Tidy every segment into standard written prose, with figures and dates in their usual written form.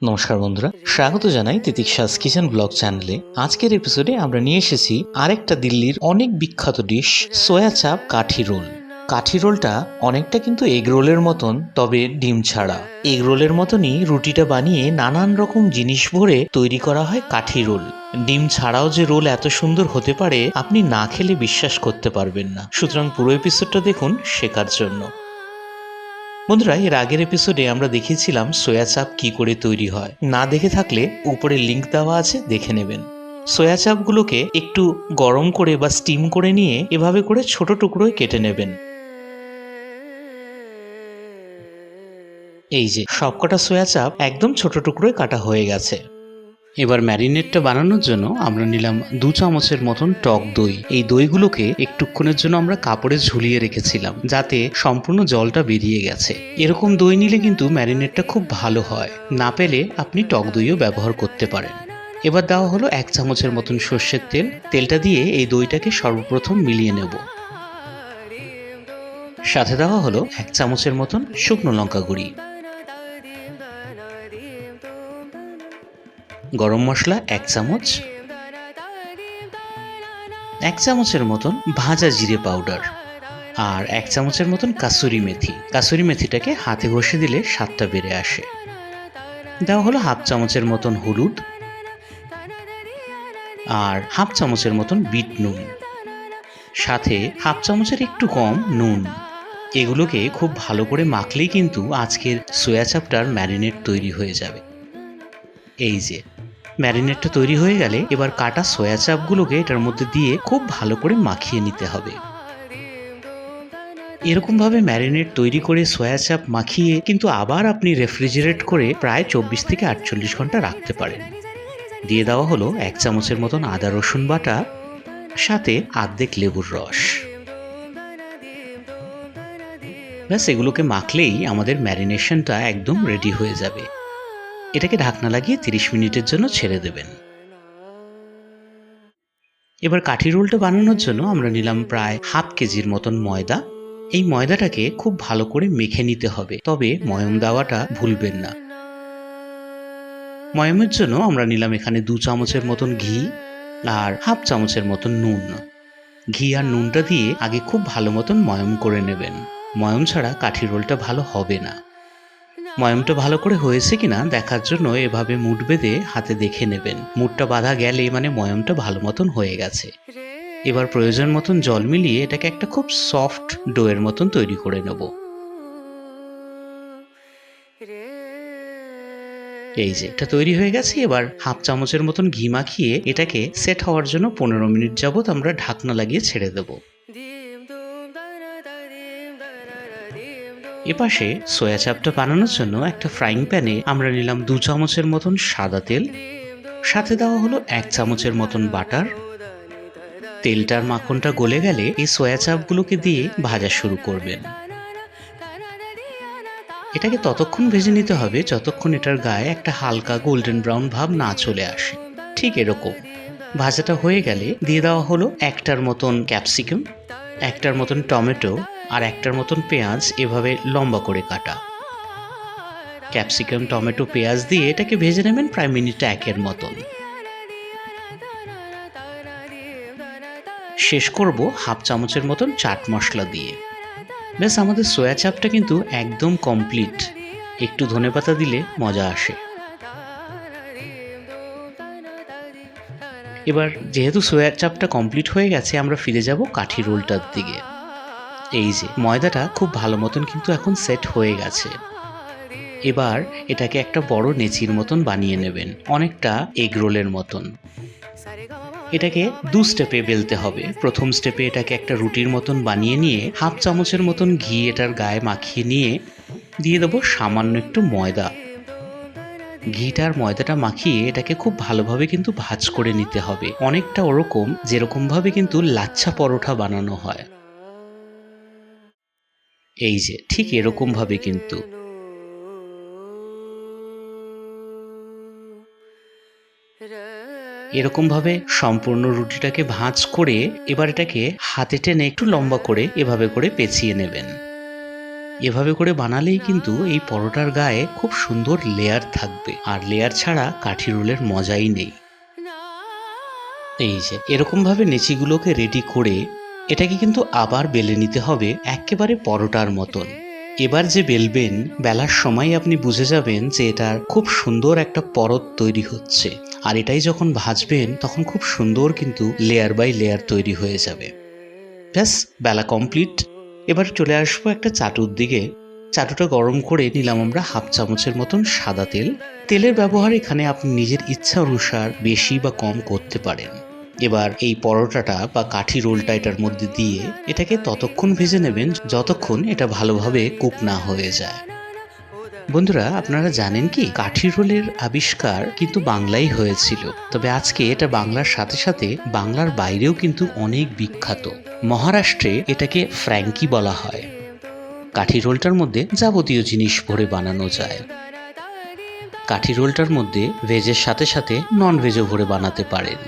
নমস্কার বন্ধুরা, স্বাগত জানাই তিতিক্ষাস কিচেন ব্লগ চ্যানেলে। আজকের এপিসোডে আমরা নিয়ে এসেছি আরেকটা দিল্লির অনেক বিখ্যাত ডিশ, সোয়া চাপ কাঠি রোল। কাঠি রোলটা অনেকটা কিন্তু এগ রোলের মতন, তবে ডিম ছাড়া। এগ রোলের মতনই রুটিটা বানিয়ে নানান রকম জিনিস ভরে তৈরি করা হয় কাঠি রোল। ডিম ছাড়াও যে রোল এত সুন্দর হতে পারে আপনি না খেলে বিশ্বাস করতে পারবেন না। সুতরাং পুরো এপিসোডটা দেখুন শেখার জন্য। বন্ধুরা, এর আগের এপিসোডে আমরা দেখিয়েছিলাম সোয়া চাপ কি করে তৈরি হয়। না দেখে থাকলে উপরে লিংক দেওয়া আছে, দেখে নেবেন। সোয়া চাপগুলোকে একটু গরম করে বা স্টিম করে নিয়ে এভাবে করে ছোট টুকরোয় কেটে নেবেন। এই যে সবকটা সোয়া চাপ একদম ছোট টুকরোয় কাটা হয়ে গেছে। এবার ম্যারিনেটটা বানানোর জন্য আমরা নিলাম 2 চামচের মতন টক দই। এই দইগুলোকে একটুক্ষণের জন্য আমরা কাপড়ে ঝুলিয়ে রেখেছিলাম, যাতে সম্পূর্ণ জলটা বেরিয়ে গেছে। এরকম দই নিলে কিন্তু ম্যারিনেটটা খুব ভালো হয়। না পেলে আপনি টক দইও ব্যবহার করতে পারেন। এবার দেওয়া হলো 1 চামচের মতন সর্ষের তেল। তেলটা দিয়ে এই দইটাকে সর্বপ্রথম মিলিয়ে নেব। সাথে দেওয়া হলো 1 চামচের মতন শুকনো লঙ্কা গুঁড়ি, গরম মশলা 1 চামচ, 1 চামচের মতন ভাজা জিরে পাউডার, আর 1 চামচের মতন কাসুরি মেথি। কাসুরি মেথিটাকে হাতে ঘষে দিলে স্বাদটা বেড়ে আসে। দেওয়া হলো 1/2 চামচের মতন হলুদ আর 1/2 চামচের মতন বিট নুন, সাথে 1/2 চামচের একটু কম নুন। এগুলোকে খুব ভালো করে মাখলেই কিন্তু আজকের সোয়া চাপটার ম্যারিনেট তৈরি হয়ে যাবে। এই যে ম্যারিনেটটা তৈরি হয়ে গেলে এবার কাটা সোয়া চাপগুলোকে এটার মধ্যে দিয়ে খুব ভালো করে মাখিয়ে নিতে হবে। এরকমভাবে ম্যারিনেট তৈরি করে সোয়া চাপ মাখিয়ে কিন্তু আবার আপনি রেফ্রিজারেট করে প্রায় 24 থেকে 48 ঘন্টা রাখতে পারেন। দিয়ে দেওয়া হলো 1 চামচের মতন আদা রসুন বাটা, সাথে আর্ধেক লেবুর রস। ব্যাস, এগুলোকে মাখলেই আমাদের ম্যারিনেশনটা একদম রেডি হয়ে যাবে। এটাকে ঢাকনা লাগিয়ে 30 মিনিটের জন্য ছেড়ে দেবেন। এবার কাঠি রোলটা বানানোর জন্য আমরা নিলাম প্রায় 1/2 কেজির মতন ময়দা। এই ময়দাটাকে খুব ভালো করে মেখে নিতে হবে, তবে ময়ম দেওয়াটা ভুলবেন না। ময়মের জন্য আমরা নিলাম এখানে 2 চামচের মতন ঘি আর 1/2 চামচের মতন নুন। ঘি আর নুনটা দিয়ে আগে খুব ভালো মতন ময়ম করে নেবেন। ময়ম ছাড়া কাঠি রোলটা ভালো হবে না। ময়মটা ভালো করে হয়েছে কিনা দেখার জন্য এভাবে মুঠ বেঁধে হাতে দেখে নেবেন। মুঠটা বাঁধা গেলে মানে ময়মটা ভালো মতন হয়ে গেছে। এবার প্রয়োজন মতন জল মিলিয়ে এটাকে একটা খুব সফট ডোয়ের মতন তৈরি করে নেব। এই যে এটা তৈরি হয়ে গেছে। এবার 1/2 চামচের মতন ঘি মাখিয়ে এটাকে সেট হওয়ার জন্য 15 মিনিট যাবত আমরা ঢাকনা লাগিয়ে ছেড়ে দেব। এপাশে সোয়া চাপটা বানানোর জন্য একটা ফ্রাইং প্যানে আমরা নিলাম 2 চামচের মতন সাদা তেল, সাথে দেওয়া হলো 1 চামচের মতন বাটার। তেলটার মাখনটা গলে গেলে এই সোয়া চাপগুলোকে দিয়ে ভাজা শুরু করবেন। এটাকে ততক্ষণ ভেজে নিতে হবে যতক্ষণ এটার গায়ে একটা হালকা গোল্ডেন ব্রাউন ভাব না চলে আসে। ঠিক এরকম ভাজাটা হয়ে গেলে দিয়ে দেওয়া হলো 1টার মতন ক্যাপসিকাম, 1টার মতন টমেটো আর 1টার মতন পেঁয়াজ, এভাবে লম্বা করে কাটা। ক্যাপসিকাম, টমেটো, পেঁয়াজ দিয়ে এটাকে ভেজে নেবেন প্রায় মিনিট 1-এর মতন। শেষ করব 1/2 চামচের মতন চাট মশলা দিয়ে। ব্যাস, আমাদের সোয়া চাপটা কিন্তু একদম কমপ্লিট। একটু ধনেপাতা দিলে মজা আসে। এবার যেহেতু সোয়া চাপটা কমপ্লিট হয়ে গেছে, আমরা ফিরে যাব কাঠি রোলটার দিকে। এই যে ময়দাটা খুব ভালো মতন কিন্তু এখন সেট হয়ে গেছে। এবার এটাকে একটা বড় নেচির মতন বানিয়ে নেবেন, অনেকটা এগ রোলের মতন। এটাকে 2 স্টেপে বেলতে হবে। প্রথম স্টেপে এটাকে একটা রুটির মতন বানিয়ে নিয়ে 1/2 চামচের মতন ঘি এটার গায়ে মাখিয়ে নিয়ে দিয়ে দেবো সামান্য একটু ময়দা। ঘিটার ময়দাটা মাখিয়ে এটাকে খুব ভালোভাবে কিন্তু ভাঁজ করে নিতে হবে, অনেকটা ওরকম যেরকম ভাবে কিন্তু লাচ্ছা পরোটা বানানো হয়। এই যে ঠিক এরকম ভাবে কিন্তু। এরকম ভাবে সম্পূর্ণ রুটিটাকে ভাঁজ করে এবার এটাকে হাতে টেনে একটু লম্বা করে এভাবে করে পেঁচিয়ে নেবেন। এভাবে করে বানালেই কিন্তু এই পরোটার গায়ে খুব সুন্দর লেয়ার থাকবে, আর লেয়ার ছাড়া কাঠি রোলের মজাই নেই। এই যে এরকম ভাবে নেচিগুলোকে রেডি করে এটাকে কিন্তু আবার বেলে নিতে হবে একেবারে পরোটার মতন। এবার যে বেলবেন, বেলার সময় আপনি বুঝে যাবেন যে এটার খুব সুন্দর একটা পরত তৈরি হচ্ছে, আর এটাই যখন ভাজবেন তখন খুব সুন্দর কিন্তু লেয়ার বাই লেয়ার তৈরি হয়ে যাবে। ব্যাস, বেলা কমপ্লিট। এবার চলে আসবো একটা চাটুর দিকে। চাটুটা গরম করে নিলাম আমরা হাফ চামচের মতন সাদা তেল। তেলের ব্যবহার এখানে আপনি নিজের ইচ্ছা অনুসার বেশি বা কম করতে পারেন। এবার এই পরোটাটা বা কাঠি রোলটা এটার মধ্যে দিয়ে এটাকে ততক্ষণ ভেজে নেবেন যতক্ষণ এটা ভালোভাবে কুক না হয়ে যায়। বন্ধুরা, আপনারা জানেন কি কাঠি রোলের আবিষ্কার কিন্তু বাংলায় হয়েছিল, তবে আজকে এটা বাংলার সাথে সাথে বাংলার বাইরেও কিন্তু অনেক বিখ্যাত। মহারাষ্ট্রে এটাকে ফ্র্যাঙ্কি বলা হয়। কাঠি রোলটার মধ্যে যাবতীয় জিনিস ভরে বানানো যায়। কাঠি রোলটার মধ্যে ভেজের সাথে সাথে নন ভেজও ভরে বানাতে পারেন।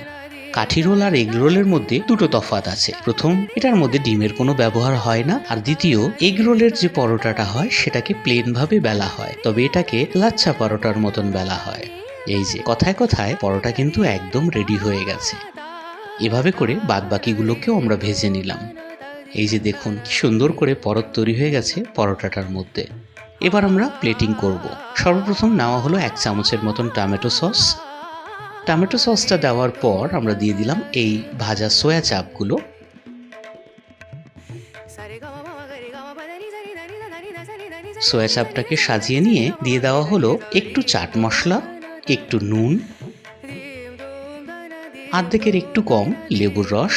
কাঠি রোল আর এগ রোলের মধ্যে দুটো তফাৎ আছে। প্রথম, এটার মধ্যে ডিমের কোনো ব্যবহার হয় না, আর দ্বিতীয়, এগ রোলের যে পরোটাটা হয় সেটাকে প্লেন ভাবে বেলা হয়, তবে এটাকে লাচ্ছা পরোটার মতন বেলা হয়। এই যে কথায় কথায় পরোটা কিন্তু একদম রেডি হয়ে গেছে। এভাবে করে বাদ বাকিগুলোকেও আমরা ভেজে নিলাম। এই যে দেখুন কি সুন্দর করে পরত তৈরি হয়ে গেছে পরোটাটার মধ্যে। এবার আমরা প্লেটিং করব। সর্বপ্রথম নেওয়া হলো 1 চামচের মতন টমেটো সস। টমেটো সসটা দেওয়ার পর আমরা দিয়ে দিলাম এই ভাজা সয়া চাপগুলো। সয়া চাপটাকে সাজিয়ে নিয়ে দিয়ে দেওয়া হলো একটু চাট মশলা, একটু নুন, অর্ধেকের একটু কম লেবুর রস,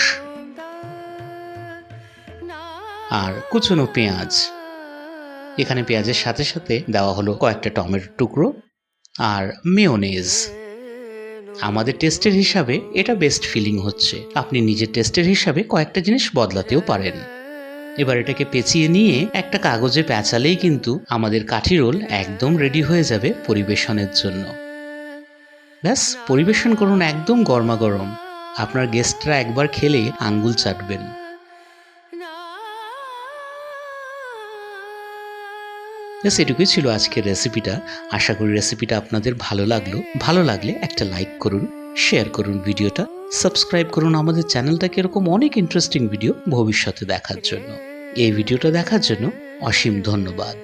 আর কুচনো পেঁয়াজ। এখানে পেঁয়াজের সাথে সাথে দেওয়া হলো কয়েকটা টমেটোর টুকরো আর মেয়োনেজ। আমাদের টেস্টের হিসাবে এটা বেস্ট ফিলিং হচ্ছে। আপনি নিজের টেস্টের হিসাবে কয়েকটা জিনিস বদলাতেও পারেন। এবার এটাকে পেঁচিয়ে নিয়ে একটা কাগজে পেঁচালেই কিন্তু আমাদের কাঠি রোল একদম রেডি হয়ে যাবে পরিবেশনের জন্য। ব্যাস, পরিবেশন করুন একদম গরমাগরম। আপনার গেস্টরা একবার খেলে আঙ্গুল চাটবেন। ব্যাস, এটুকুই ছিল আজকের রেসিপিটা। আশা করি রেসিপিটা আপনাদের ভালো লাগলো। ভালো লাগলে একটা লাইক করুন, শেয়ার করুন ভিডিওটা, সাবস্ক্রাইব করুন আমাদের চ্যানেলটাকে এরকম অনেক ইন্টারেস্টিং ভিডিও ভবিষ্যতে দেখার জন্য। এই ভিডিওটা দেখার জন্য অসীম ধন্যবাদ।